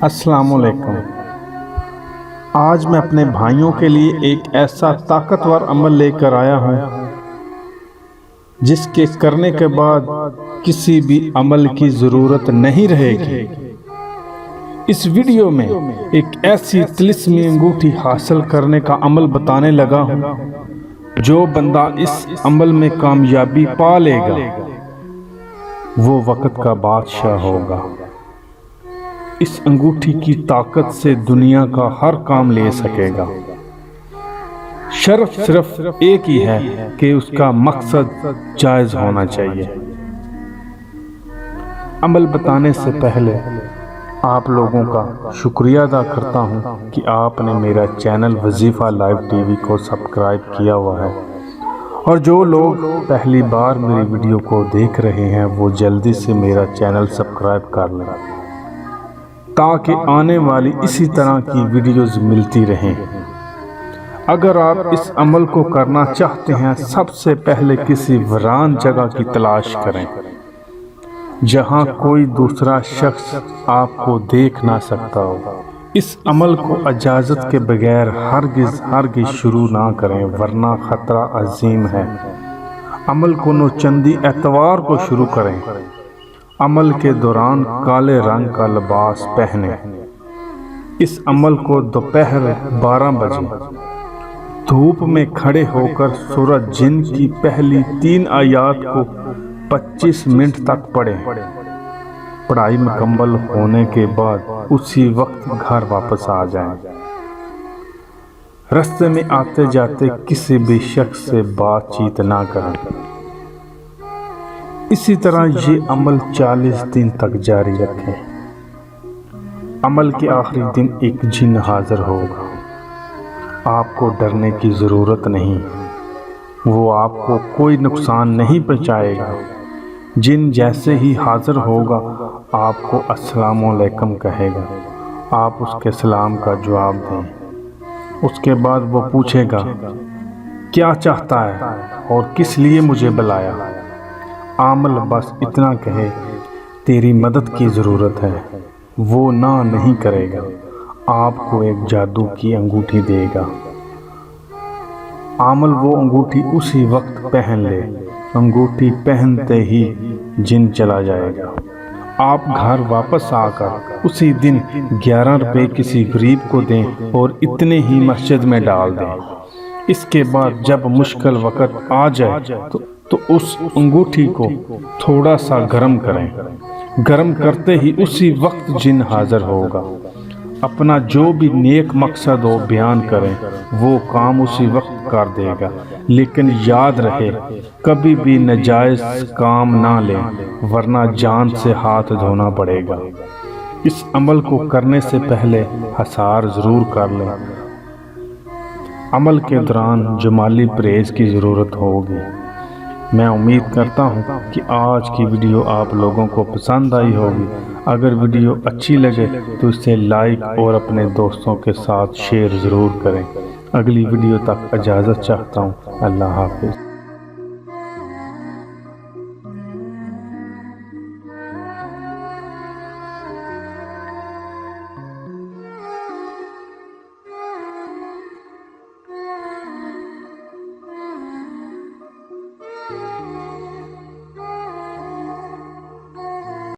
अस्सलामुअलैकुम। आज मैं अपने भाइयों के लिए एक ऐसा ताकतवर अमल लेकर आया हूँ जिसके करने के बाद किसी भी अमल की ज़रूरत नहीं रहेगी। इस वीडियो में एक ऐसी तिलिस्मी अंगूठी हासिल करने का अमल बताने लगा हूँ जो बंदा इस अमल में कामयाबी पा लेगा वो वक्त का बादशाह होगा। इस अंगूठी की ताकत से दुनिया का हर काम ले सकेगा। शर्त सिर्फ एक ही है कि उसका मकसद जायज होना चाहिए। अमल बताने से पहले आप लोगों का शुक्रिया अदा करता हूं कि आपने मेरा चैनल वजीफा लाइव टीवी को सब्सक्राइब किया हुआ है, और जो लोग पहली बार मेरी वीडियो को देख रहे हैं वो जल्दी से मेरा चैनल सब्सक्राइब कर लें ताकि आने वाली इसी तरह की वीडियोस मिलती रहें। अगर आप इस अमल को करना चाहते हैं, सबसे पहले किसी वीरान जगह की तलाश करें जहां कोई दूसरा शख्स आपको देख ना सकता हो। इस अमल को इजाज़त के बगैर हरगिज़ शुरू ना करें, वरना खतरा अजीम है। अमल को नौचंदी एतवार को शुरू करें। अमल के दौरान काले रंग का लिबास पहने। इस अमल को दोपहर 12 बजे धूप में खड़े होकर सूरह जिन की पहली 3 आयत को 25 मिनट तक पढ़ें। पढ़ाई मुकम्मल होने के बाद उसी वक्त घर वापस आ जाएं। रास्ते में आते जाते किसी भी शख्स से बातचीत ना करें। इसी तरह ये अमल 40 दिन तक जारी रखें। अमल के आखिरी दिन एक जिन हाजिर होगा। आपको डरने की ज़रूरत नहीं, वो आपको कोई नुकसान नहीं पहुंचाएगा। जिन जैसे ही हाजिर होगा आपको अस्सलामुअलैकुम कहेगा। आप उसके सलाम का जवाब दें। उसके बाद वो पूछेगा क्या चाहता है और किस लिए मुझे बुलाया। आमल बस इतना कहे तेरी मदद की ज़रूरत है, वो ना नहीं करेगा। आपको एक जादू की अंगूठी देगा। आमल वो अंगूठी उसी वक्त पहन ले। अंगूठी पहनते ही जिन चला जाएगा। आप घर वापस आकर उसी दिन 11 रुपये किसी गरीब को दें और इतने ही मस्जिद में डाल दें। इसके बाद जब मुश्किल वक्त आ जाए तो उस अंगूठी को थोड़ा सा गर्म करें। गर्म करते ही उसी वक्त जिन हाजिर होगा। अपना जो भी नेक मकसद हो बयान करें, वो काम उसी वक्त कर देगा। लेकिन याद रहे कभी भी नाजायज़ काम ना लें, वरना जान से हाथ धोना पड़ेगा। इस अमल को करने से पहले हसार ज़रूर कर लें। अमल के दौरान जमाली परहेज़ की ज़रूरत होगी। मैं उम्मीद करता हूँ कि आज की वीडियो आप लोगों को पसंद आई होगी। अगर वीडियो अच्छी लगे तो इसे लाइक और अपने दोस्तों के साथ शेयर ज़रूर करें। अगली वीडियो तक इजाज़त चाहता हूँ। अल्लाह हाफ़िज़।